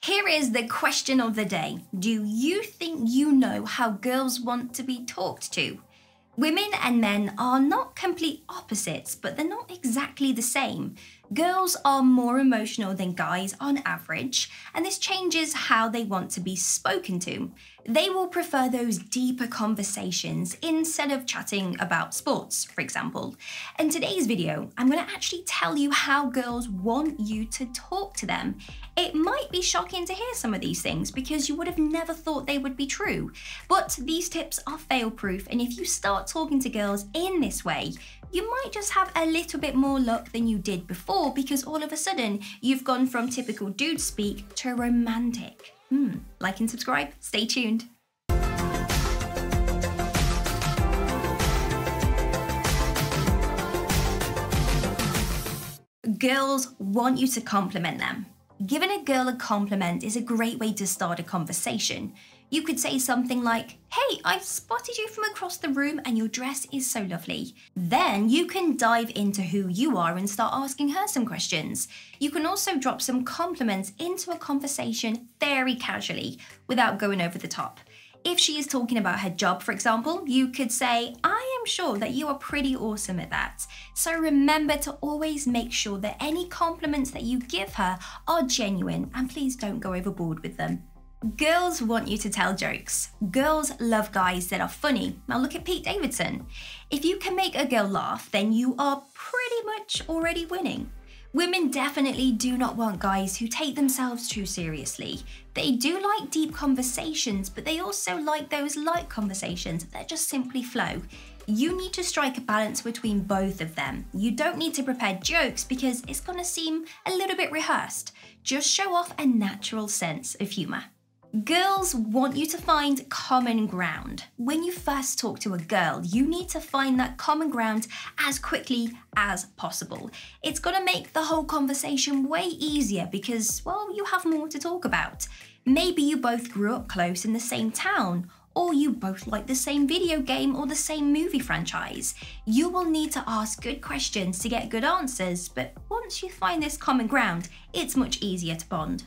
Here is the question of the day. Do you think you know how girls want to be talked to? Women and men are not complete opposites, but they're not exactly the same. Girls are more emotional than guys on average, and this changes how they want to be spoken to. They will prefer those deeper conversations instead of chatting about sports, for example. In today's video, I'm going to actually tell you how girls want you to talk to them. It might be shocking to hear some of these things because you would have never thought they would be true. But these tips are fail-proof, and if you start talking to girls in this way, you might just have a little bit more luck than you did before because all of a sudden you've gone from typical dude speak to romantic. Like and subscribe, stay tuned. Girls want you to compliment them. Giving a girl a compliment is a great way to start a conversation. You could say something like, "Hey, I spotted you from across the room and your dress is so lovely." Then you can dive into who you are and start asking her some questions. You can also drop some compliments into a conversation very casually without going over the top. If she is talking about her job, for example, you could say, "I am sure that you are pretty awesome at that." So remember to always make sure that any compliments that you give her are genuine, and please don't go overboard with them. Girls want you to tell jokes. Girls love guys that are funny. Now look at Pete Davidson. If you can make a girl laugh, then you are pretty much already winning. Women definitely do not want guys who take themselves too seriously. They do like deep conversations, but they also like those light conversations that just simply flow. You need to strike a balance between both of them. You don't need to prepare jokes because it's going to seem a little bit rehearsed. Just show off a natural sense of humour. Girls want you to find common ground. When you first talk to a girl, you need to find that common ground as quickly as possible. It's going to make the whole conversation way easier because, well, you have more to talk about. Maybe you both grew up close in the same town, or you both like the same video game or the same movie franchise. You will need to ask good questions to get good answers, but once you find this common ground, it's much easier to bond.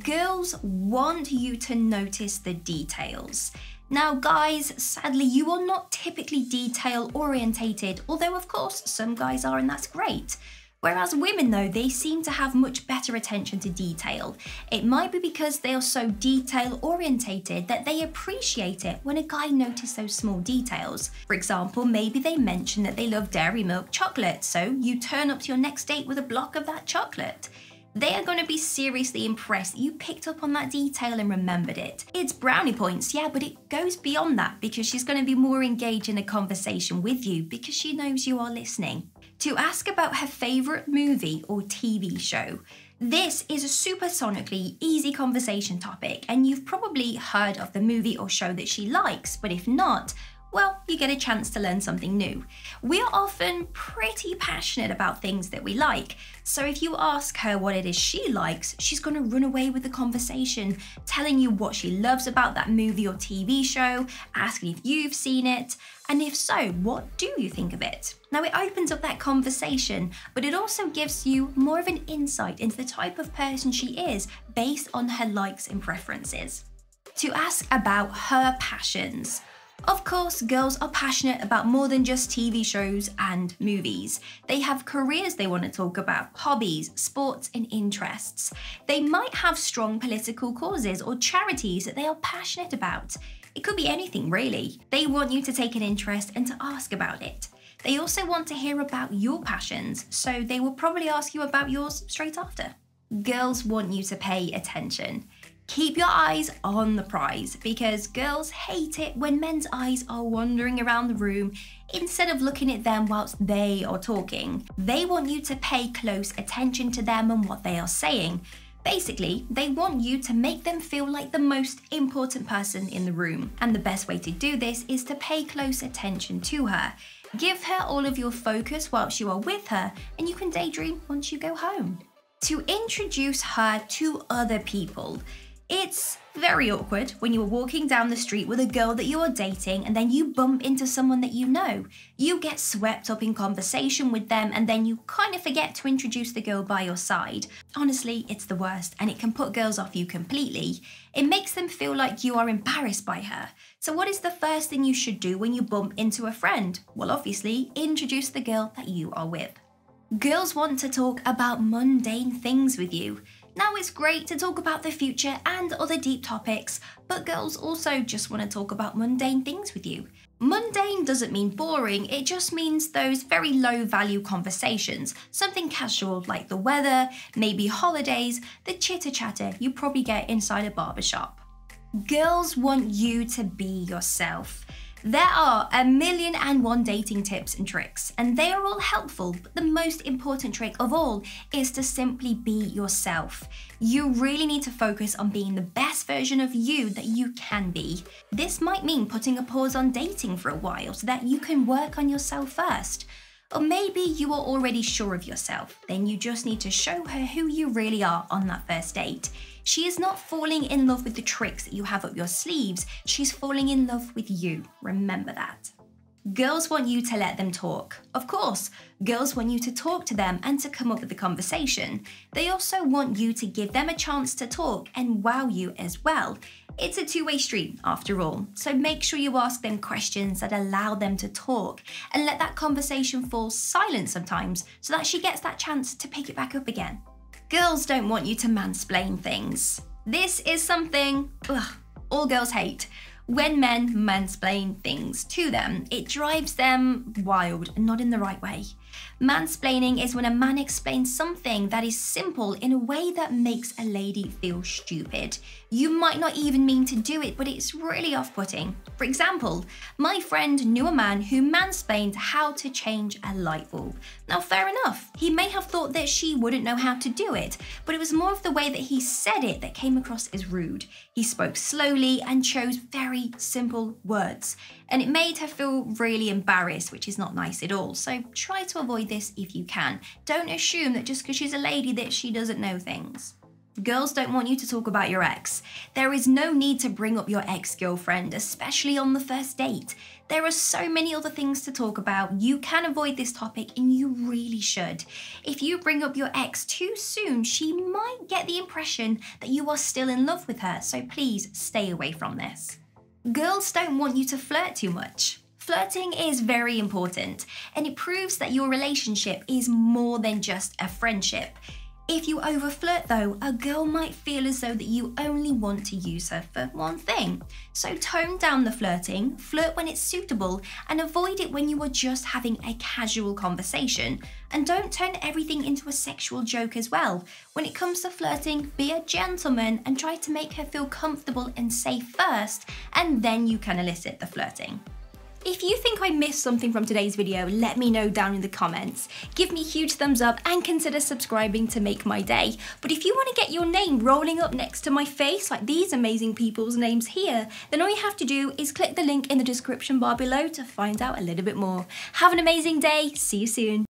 Girls want you to notice the details. Now guys, sadly you are not typically detail orientated, although of course some guys are and that's great. Whereas women though, they seem to have much better attention to detail. It might be because they are so detail orientated that they appreciate it when a guy notices those small details. For example, maybe they mention that they love dairy milk chocolate, so you turn up to your next date with a block of that chocolate. They are going to be seriously impressed that you picked up on that detail and remembered it. It's brownie points, yeah, but it goes beyond that because she's going to be more engaged in a conversation with you because she knows you are listening. To ask about her favourite movie or TV show. This is a supersonically easy conversation topic, and you've probably heard of the movie or show that she likes, but if not, well, you get a chance to learn something new. We are often pretty passionate about things that we like, so if you ask her what it is she likes, she's going to run away with the conversation, telling you what she loves about that movie or TV show, asking if you've seen it, and if so, what do you think of it? Now it opens up that conversation, but it also gives you more of an insight into the type of person she is based on her likes and preferences. To ask about her passions. Of course, girls are passionate about more than just TV shows and movies. They have careers they want to talk about, hobbies, sports and interests. They might have strong political causes or charities that they are passionate about. It could be anything really. They want you to take an interest and to ask about it. They also want to hear about your passions, so they will probably ask you about yours straight after. Girls want you to pay attention. Keep your eyes on the prize because girls hate it when men's eyes are wandering around the room instead of looking at them whilst they are talking. They want you to pay close attention to them and what they are saying. Basically, they want you to make them feel like the most important person in the room. And the best way to do this is to pay close attention to her. Give her all of your focus whilst you are with her, and you can daydream once you go home. To introduce her to other people. It's very awkward when you are walking down the street with a girl that you are dating and then you bump into someone that you know. You get swept up in conversation with them and then you kind of forget to introduce the girl by your side. Honestly, it's the worst and it can put girls off you completely. It makes them feel like you are embarrassed by her. So what is the first thing you should do when you bump into a friend? Well, obviously, introduce the girl that you are with. Girls want to talk about mundane things with you. Now, it's great to talk about the future and other deep topics, but girls also just want to talk about mundane things with you. Mundane doesn't mean boring, it just means those very low value conversations, something casual like the weather, maybe holidays, the chitter chatter you probably get inside a barbershop. Girls want you to be yourself. There are 1,000,001 dating tips and tricks, and they are all helpful, but the most important trick of all is to simply be yourself. You really need to focus on being the best version of you that you can be. This might mean putting a pause on dating for a while so that you can work on yourself first. Or maybe you are already sure of yourself, then you just need to show her who you really are on that first date. She is not falling in love with the tricks that you have up your sleeves, she's falling in love with you. Remember that. Girls want you to let them talk. Of course, girls want you to talk to them and to come up with a conversation. They also want you to give them a chance to talk and wow you as well. It's a two-way street after all, so make sure you ask them questions that allow them to talk and let that conversation fall silent sometimes so that she gets that chance to pick it back up again. Girls don't want you to mansplain things. This is something all girls hate. When men mansplain things to them, it drives them wild and not in the right way. Mansplaining is when a man explains something that is simple in a way that makes a lady feel stupid. You might not even mean to do it, but it's really off-putting. For example, my friend knew a man who mansplained how to change a light bulb. Now, fair enough, he may have thought that she wouldn't know how to do it, but it was more of the way that he said it that came across as rude. He spoke slowly and chose very simple words, and it made her feel really embarrassed, which is not nice at all. So try to avoid this if you can. Don't assume that just because she's a lady that she doesn't know things. Girls don't want you to talk about your ex. There is no need to bring up your ex-girlfriend, especially on the first date. There are so many other things to talk about. You can avoid this topic and you really should. If you bring up your ex too soon, she might get the impression that you are still in love with her, so please stay away from this. Girls don't want you to flirt too much. Flirting is very important, and it proves that your relationship is more than just a friendship. If you over-flirt though, a girl might feel as though that you only want to use her for one thing. So tone down the flirting, flirt when it's suitable, and avoid it when you are just having a casual conversation. And don't turn everything into a sexual joke as well. When it comes to flirting, be a gentleman and try to make her feel comfortable and safe first, and then you can elicit the flirting. If you think I missed something from today's video, let me know down in the comments. Give me a huge thumbs up and consider subscribing to make my day. But if you want to get your name rolling up next to my face, like these amazing people's names here, then all you have to do is click the link in the description bar below to find out a little bit more. Have an amazing day. See you soon.